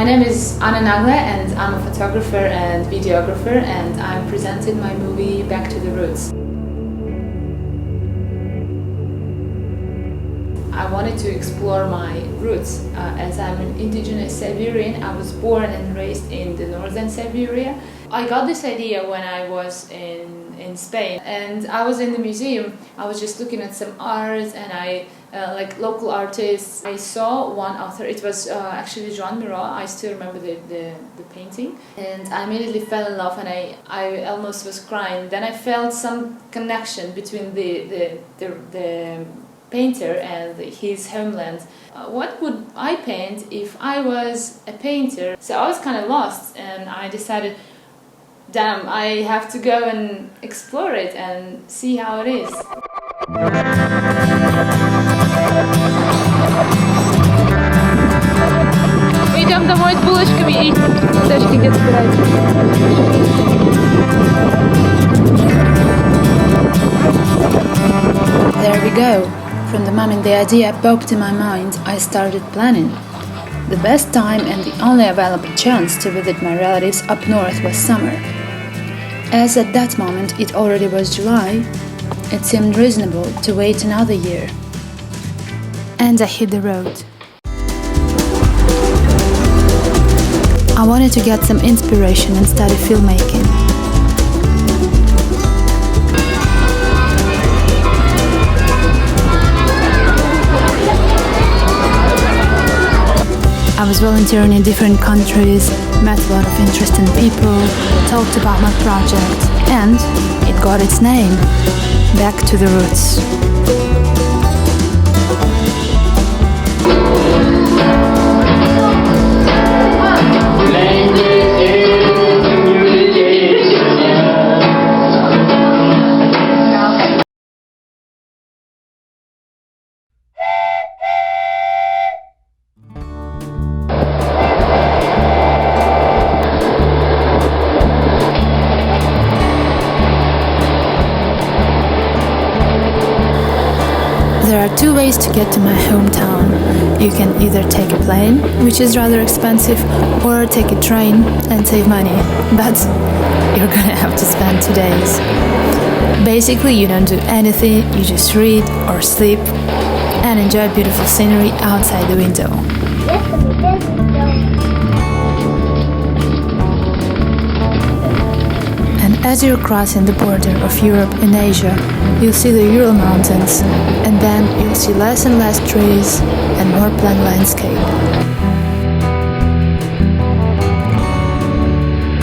name is Anna Nagle and I'm a photographer and videographer, and I'm presenting my movie Back to the Roots. I wanted to explore my roots. As I'm an indigenous Siberian, I was born and raised in the northern Siberia. I got this idea when I was in Spain, and I was in the museum. I was just looking at some art, and I like local artists. I saw one author. It was actually Joan Miró. I still remember the painting, and I immediately fell in love, and I almost was crying. Then I felt some connection between the painter and his homeland. What would I paint if I was a painter? So I was kind of lost, and I decided, damn, I have to go and explore it and see how it is. Мы идем домой с булочками и цветочки где-то собирать. There we go. From the moment the idea popped in my mind, I started planning. The best time and the only available chance to visit my relatives up north was summer. As at that moment it already was July, it seemed reasonable to wait another year. And I hit the road. I wanted to get some inspiration and study filmmaking. I was volunteering in different countries, met a lot of interesting people, talked about my project, and it got its name, Back to the Roots. There are two ways to get to my hometown. You can either take a plane, which is rather expensive, or take a train and save money, but you're gonna have to spend 2 days. Basically, you don't do anything, you just read or sleep and enjoy beautiful scenery outside the window. As you're crossing the border of Europe and Asia, you'll see the Ural Mountains, and then you'll see less and less trees and more plain landscape.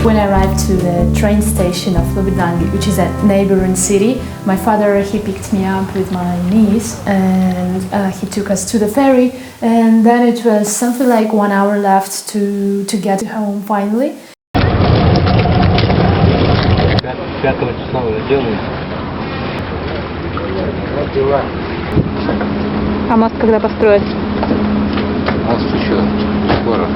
When I arrived to the train station of Lubidangi, which is a neighboring city, my father, he picked me up with my niece, and he took us to the ferry, and then it was something like 1 hour left to get home finally. 5 числа уже делают. Вот дела. А мост когда построят? Мост еще скоро.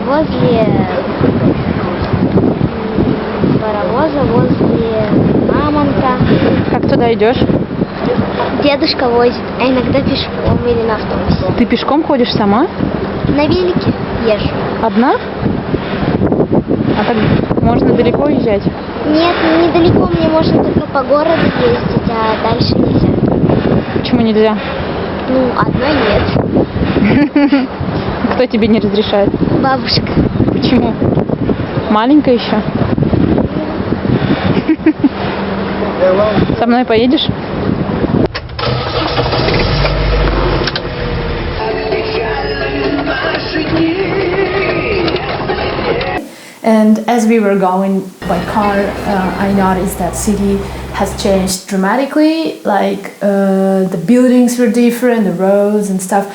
Возле паровоза, возле мамонта. Как туда идешь? Дедушка возит, а иногда пешком или на автобусе. Ты пешком ходишь сама? На велике езжу. Одна? А так можно далеко уезжать? Нет, недалеко, мне можно только по городу ездить, а дальше нельзя. Почему нельзя? Ну, одной нет. Кто тебе не разрешает? Бабушка. Почему? Маленькая еще? Со мной поедешь? And as we were going by car, I noticed that city has changed dramatically. Like the buildings were different, the roads and stuff,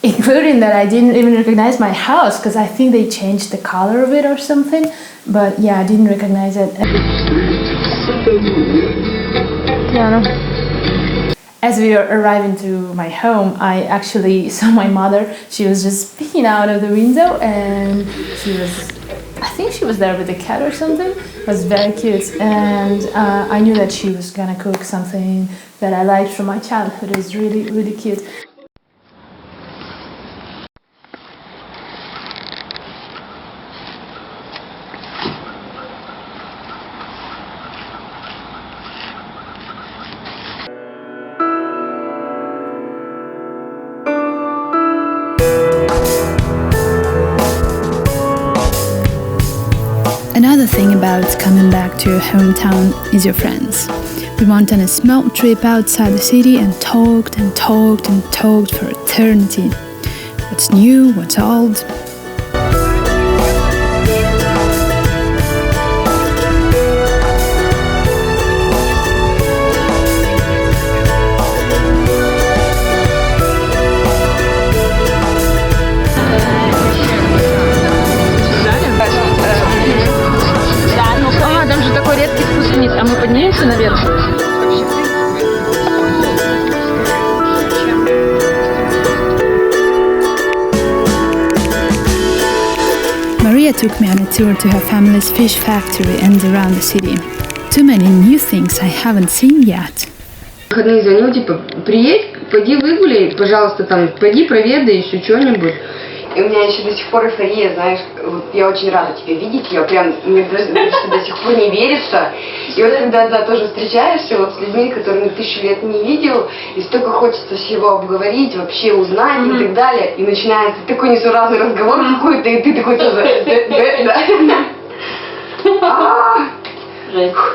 including that I didn't even recognize my house because I think they changed the color of it or something. But yeah, I didn't recognize it. As we were arriving to my home, I actually saw my mother. She was just peeking out of the window, and she was, I think think she was there with a cat or something. It was very cute, and I knew that she was gonna cook something that I liked from my childhood. It was really, really cute. Another thing about coming back to your hometown is your friends. We went on a small trip outside the city and talked and talked and talked for eternity. What's new, what's old. Там же такой редкий спуск вниз, а мы поднимемся наверх. Maria took me on a tour to her family's fish factory and around the city. Too many new things I haven't seen yet. Выходные звонил, типа, приедь, пойди выгуляй, пожалуйста, там, пойди проведай еще что-нибудь. И у меня еще до сих пор эйфория, знаешь, вот я очень рада тебя видеть, я прям, мне даже до сих пор не верится. И вот когда, да, тоже встречаешься вот с людьми, которыми 1000 лет не видел, и столько хочется всего обговорить, вообще узнать и так далее, и начинается такой несуразный разговор какой-то, и ты такой тоже, да.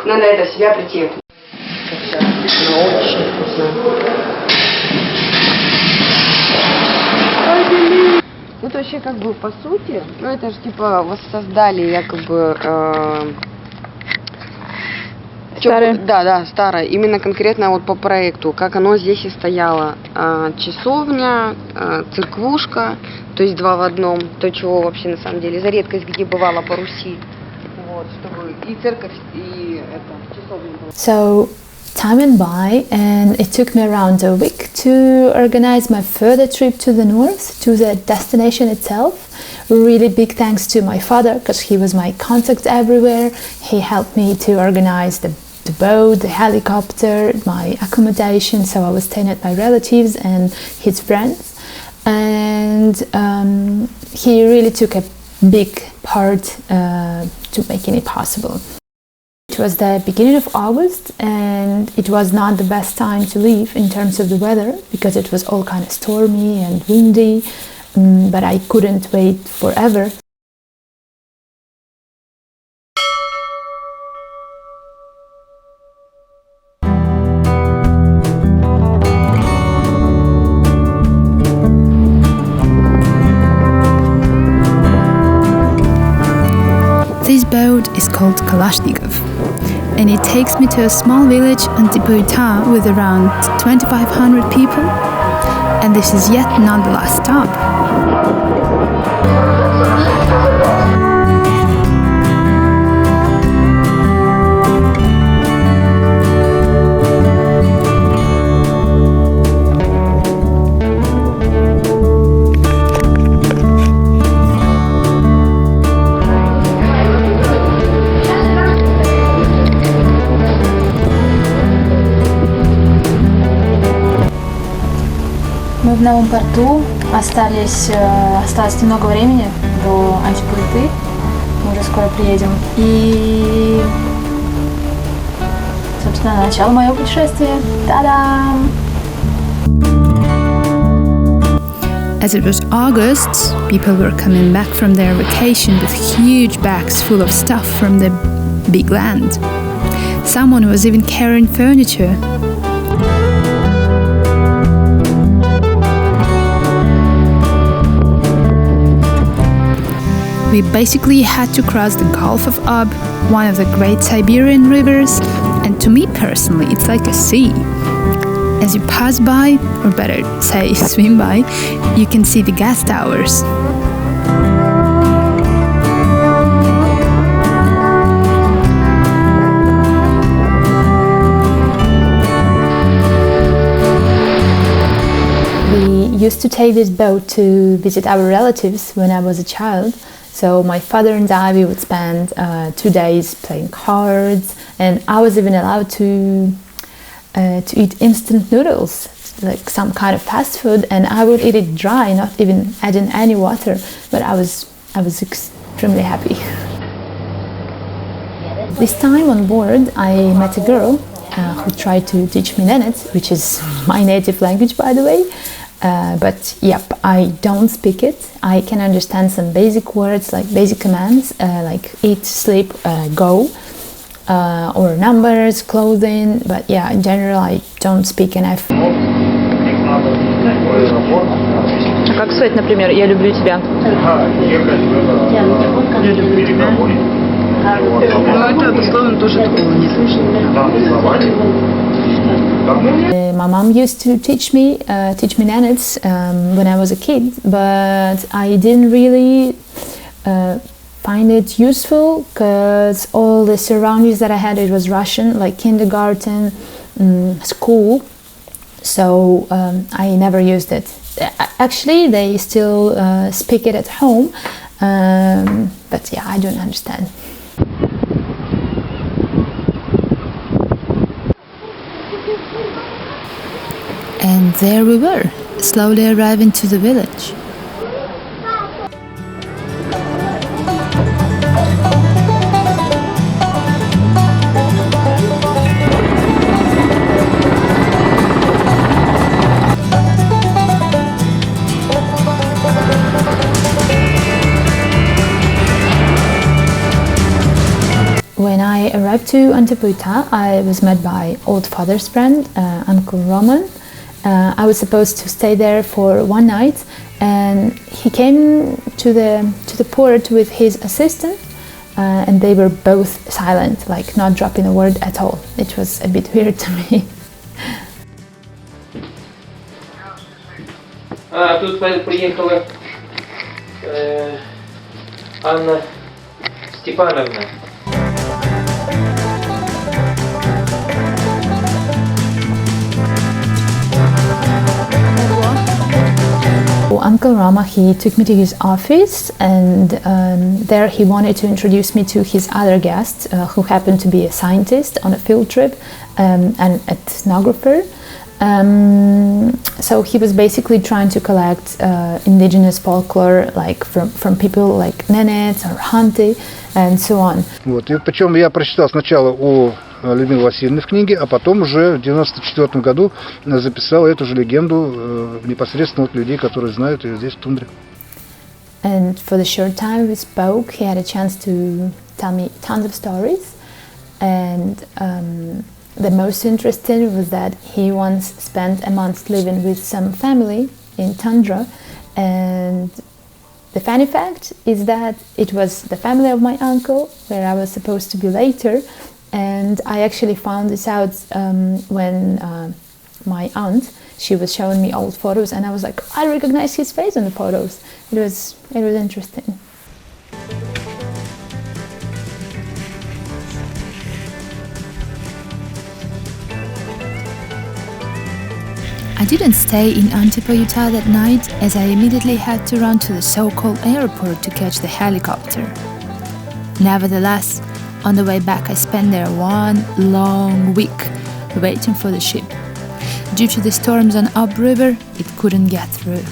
Надо это, в себя прийти. Очень вкусно. Вот вообще как бы по сути, ну это же типа воссоздали якобы Старое. Да, старое. Именно конкретно вот по проекту, как оно здесь и стояло. Часовня, церквушка, то есть 2 в 1, то чего вообще на самом деле за редкость где бывало по Руси. Вот, чтобы и церковь, и это, часовня была. So time went by and it took me around a week to organize my further trip to the north, to the destination itself. Really big thanks to my father because he was my contact everywhere. He helped me to organize the boat, the helicopter, my accommodation, so I was staying at my relatives and his friends. And he really took a big part to making it possible. It was the beginning of August and it was not the best time to leave in terms of the weather because it was all kind of stormy and windy, but I couldn't wait forever. This boat is called Kalashnikov, and it takes me to a small village Antipoita with around 2,500 people, and this is yet not the last stop. Мы в новом порту, осталось немного времени до Антиполиты, мы уже скоро приедем. И, собственно, начало моего путешествия. Та-дам! As it was August, people were coming back from their vacation with huge bags full of stuff from the big land. Someone was even carrying furniture. We basically had to cross the Gulf of Ob, one of the great Siberian rivers, and to me personally, it's like a sea. As you pass by, or better say swim by, you can see the gas towers. We used to take this boat to visit our relatives when I was a child. So my father and I, we would spend 2 days playing cards, and I was even allowed to eat instant noodles, like some kind of fast food, and I would eat it dry, not even adding any water. But I was extremely happy. This time on board, I met a girl who tried to teach me Nenets, which is my native language, by the way. But yep, I don't speak it. I can understand some basic words, like basic commands, like eat, sleep, go, or numbers, clothing. But yeah, in general, I don't speak enough. А как сказать, например, я люблю тебя? Но это дословно тоже такого нет. My mom used to teach me Nenets when I was a kid, but I didn't really find it useful because all the surroundings that I had, it was Russian, like kindergarten, school. So I never used it. Actually, they still speak it at home, but yeah, I don't understand. And there we were, slowly arriving to the village. When I arrived to Antipoita, I was met by old father's friend, Uncle Roman. I was supposed to stay there for one night, and he came to the port with his assistant, and they were both silent, like not dropping a word at all. It was a bit weird to me. Тут приехала Анна Степановна. Uncle Rama, he took me to his office, and there he wanted to introduce me to his other guest, who happened to be a scientist on a field trip, and an ethnographer. So he was basically trying to collect indigenous folklore, like from people like Nenets or Hanti and so on. Вот. И причем я прочитал сначала у Людмилы Васильевны в книге, а потом уже в 1994 году записал эту же легенду непосредственно от людей, которые знают ее здесь, в тундре. And for the short time we spoke, he had a chance to tell me tons of stories, and the most interesting was that he once spent a month living with some family in tundra, and the funny fact is that it was the family of my uncle, where I was supposed to be later, and I actually found this out when my aunt, she was showing me old photos, and I was like, I recognize his face in the photos. It was interesting. I didn't stay in Antipoita that night, as I immediately had to run to the so-called airport to catch the helicopter. Nevertheless, on the way back I spent there one long week waiting for the ship. Due to the storms on upriver, it couldn't get through.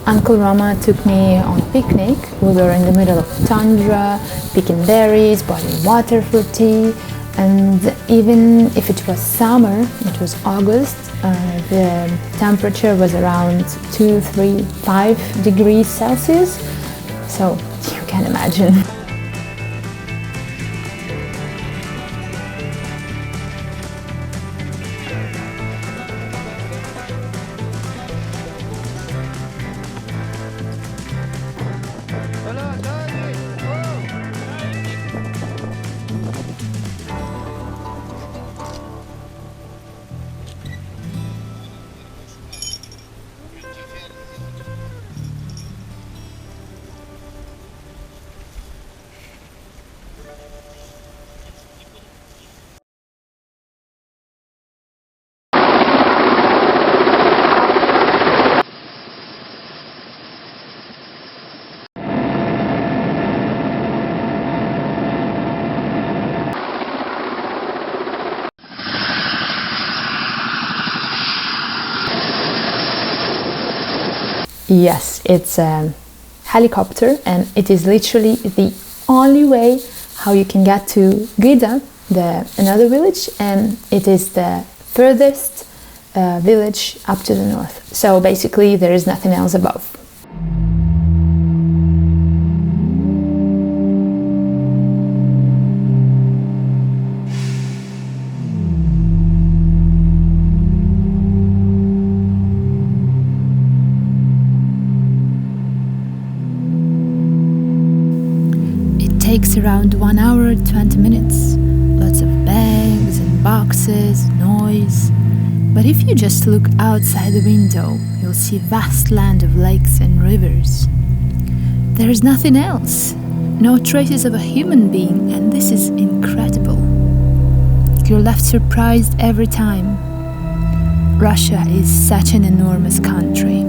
Uncle Rama took me on a picnic. We were in the middle of the tundra, picking berries, boiling water for tea. And even if it was summer, it was August, the temperature was around 2, 3, 5 degrees Celsius. So you can imagine. Yes, it's a helicopter, and it is literally the only way how you can get to Gida, another village, and it is the furthest village up to the north. So basically there is nothing else above. Takes around 1 hour 20 minutes. Lots of bags and boxes, noise. But if you just look outside the window, you'll see a vast land of lakes and rivers. There is nothing else. No traces of a human being, and this is incredible. You're left surprised every time. Russia is such an enormous country.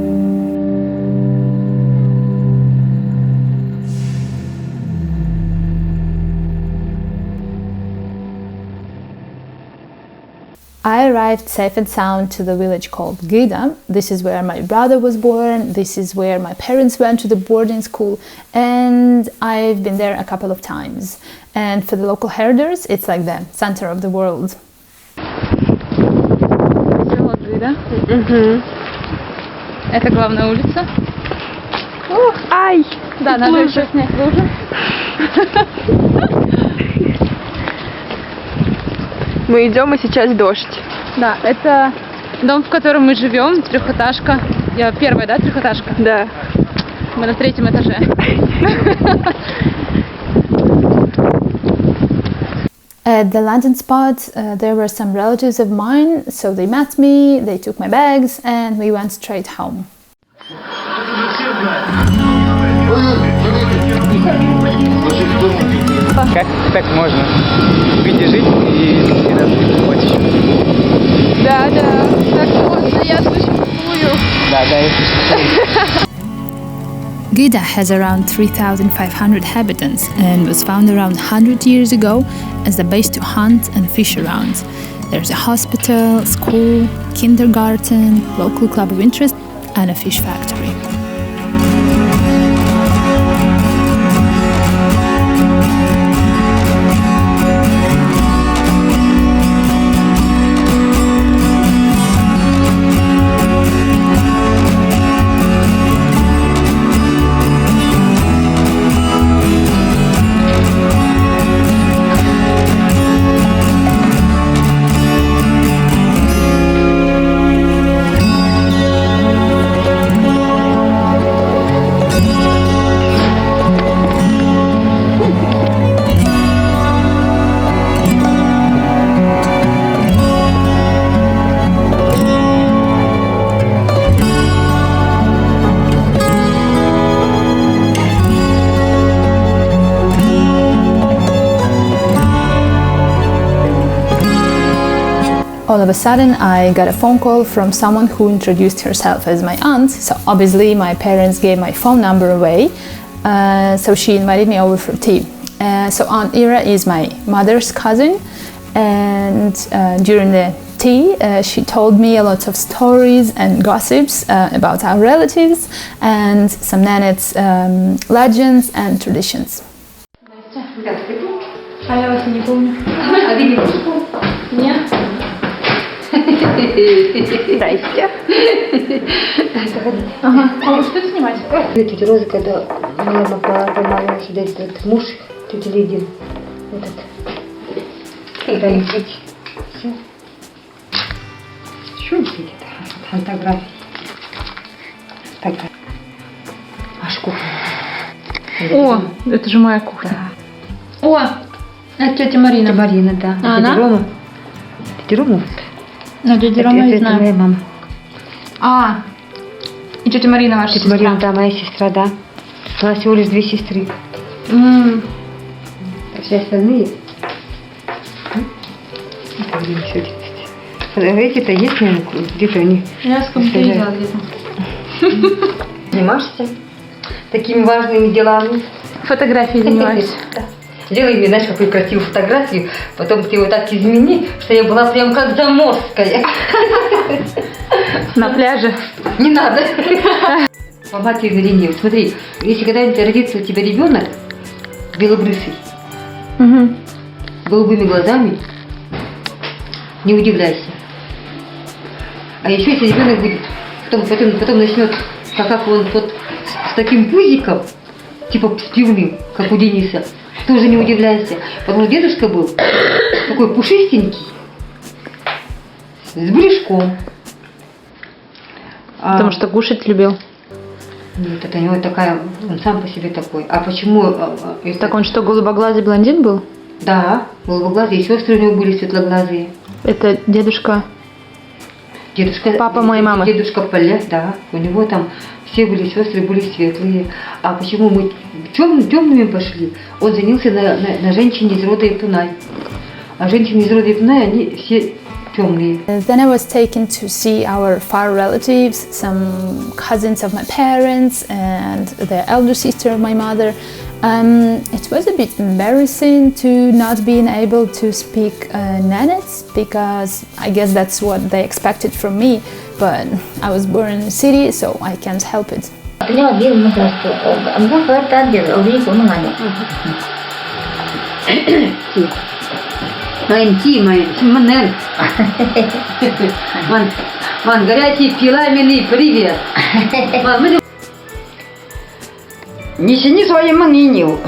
I arrived safe and sound to the village called Gida. This is where my brother was born, this is where my parents went to the boarding school, and I've been there a couple of times. And for the local herders, it's like the center of the world. Это главная улица. Ай! Да, надо еще снять лужу. Мы идем, и сейчас дождь. Да, это дом, в котором мы живем, трехэтажка. Я первая, да, трехэтажка? Да. Мы на 3-м этаже. At the landing spot, there were some relatives of mine, so they met me, they took my bags, and we went straight home. Как можно в Гиде жить и ни разу не побывать? Да, так можно, я существую. Да, я слышу. Gida has around 3,500 inhabitants and was found around 100 years ago as a base to hunt and fish around. There's a hospital, school, kindergarten, local club of interest, and a fish factory. All of a sudden, I got a phone call from someone who introduced herself as my aunt. So obviously my parents gave my phone number away. So she invited me over for tea. So Aunt Ira is my mother's cousin. And during the tea, she told me a lot of stories and gossips about our relatives and some Nenets legends and traditions. А я вас и не помню. А ты не помнишь? Нет. Здрасте. Ага. А вы что снимать? Тети Розы, когда мама помогла сюда, этот муж тети Лидии, этот, да, лететь. Все. Что лететь это? Фотографии. Фотографии. Аж кухня. О, это же моя кухня. О, это тетя Марина. Тетя Марина, да. А тетя она? Рома. Тетя Рома. Ну, тетя Рома я Это знаю. моя мама. А, и тетя Марина ваша Тетя сестра. Марина, да, моя сестра, да. У нас всего лишь 2 сестры. А все остальные... Эти-то есть, наверное, где-то у них. Я с кем-то видела где-то. Занимаешься такими важными делами? Фотографией занимаюсь. Сделай мне, знаешь, какую красивую фотографию, потом ты его так измени, что я была прям как заморская. На пляже. Не надо. По матери или нет. Смотри, если когда-нибудь родится у тебя ребенок белобрысый, с голубыми глазами, не удивляйся. А еще если ребенок будет, потом начнет, как он вот с таким пузиком, типа с пивным, как у Дениса, тоже не удивляйся. Потому что дедушка был такой пушистенький, с брюшком. Потому что кушать любил. Нет, это у него такая, он сам по себе такой. А почему? Так он что, голубоглазый блондин был? Да, голубоглазый, и сестры у него были светлоглазые. Это дедушка? Дедушка, папа моей мамы? Дедушка Поля, да. У него там все были сестры, были светлые. А почему мы темными пошли? Он женился на женщине из рода Ипунай. А женщины из рода Ипунай, они все темные. Then I was taken to see our far relatives, some cousins of my parents and the elder sister of my mother. It was a bit embarrassing to not being able to speak Nenets because I guess that's what they expected from me, but I was born in a city, so I can't help it. Ман, горячий пламенный привет. Не сини своим мнением.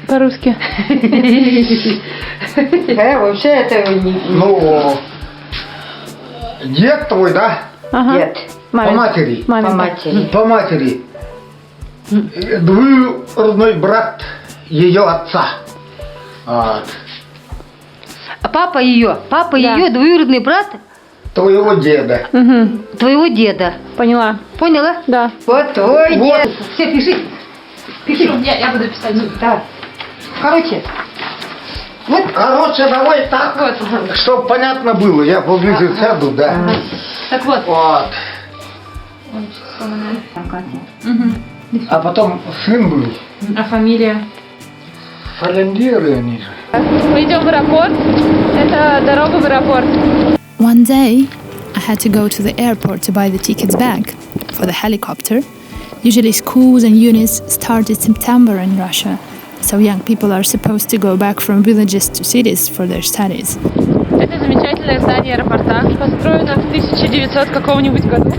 По-русски. Вообще это Ну, дед твой, да? Ага. дед. По матери. По матери. По матери. Двоюродной брат ее отца. Вот. А папа ее двоюродный брат Твоего деда. твоего деда. Поняла. Поняла? Да. Вот твой дед. Все, пиши. Пиши. Я буду писать. Да. Короче, Короче, давай так, чтобы понятно было. Я поближе сяду, да. Так вот. Вот. А потом сын был. А фамилия? Фалендеры они же. Мы идем в аэропорт. Это дорога в аэропорт. One day, I had to go to the airport to buy the tickets back for the helicopter. Usually schools and units start in September in Russia, so young people are supposed to go back from villages to cities for their studies. Это замечательное здание аэропорта, построено в 1900 какого-нибудь году.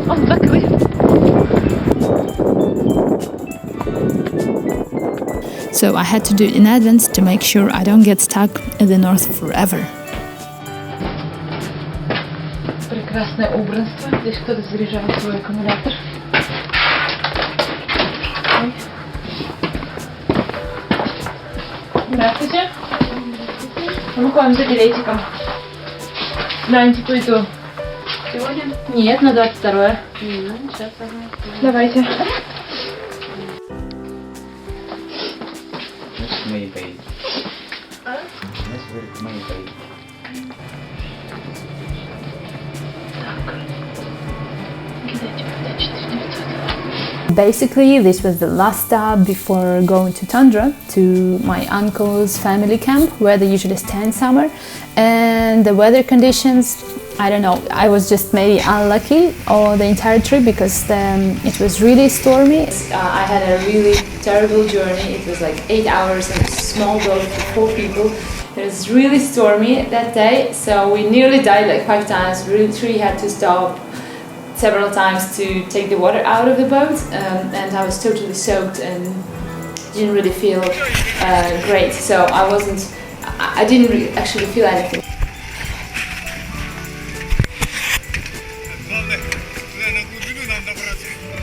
Он закрыт. So I had to do it in advance to make sure I don't get stuck in the north forever. Прекрасное убранство. Здесь кто-то заряжает свой аккумулятор. Ой. Здравствуйте. Мы к вам за билетиком. Да, типа иду. Сегодня? Нет, на 22-е. Сейчас давайте. Мы и поедем. Мы и поедем. Basically, this was the last stop before going to Tundra, to my uncle's family camp, where they usually stay in summer. And the weather conditions, I don't know, I was just maybe unlucky all the entire trip because it was really stormy. I had a really terrible journey. It was like 8 hours in a small boat for 4 people. It was really stormy that day, so we nearly died like 5 times. We really had to stop several times to take the water out of the boat, and I was totally soaked and didn't really feel great. So I didn't really actually feel anything.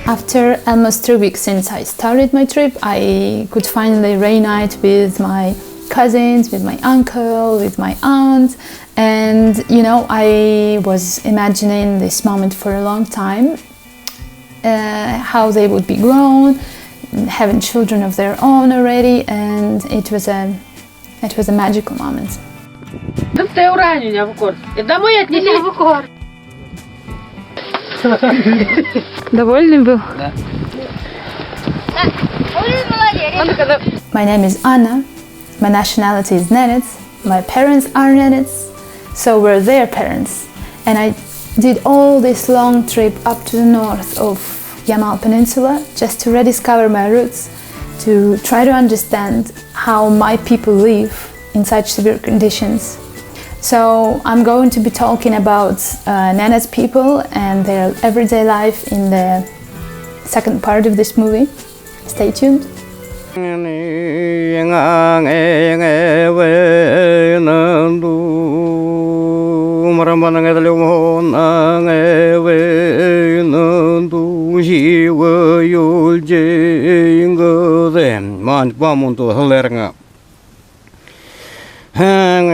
After almost 3 weeks since I started my trip, I could finally reunite with my cousins, with my uncle, with my aunt, and you know, I was imagining this moment for a long time, how they would be grown, having children of their own already, and it was a magical moment. Довольный был? Да. My name is Anna, my nationality is Nenets, my parents are Nenets, so were their parents. And I did all this long trip up to the north of Yamal Peninsula just to rediscover my roots, to try to understand how my people live in such severe conditions. So I'm going to be talking about Nenets people and their everyday life in the second part of this movie. Stay tuned. Hang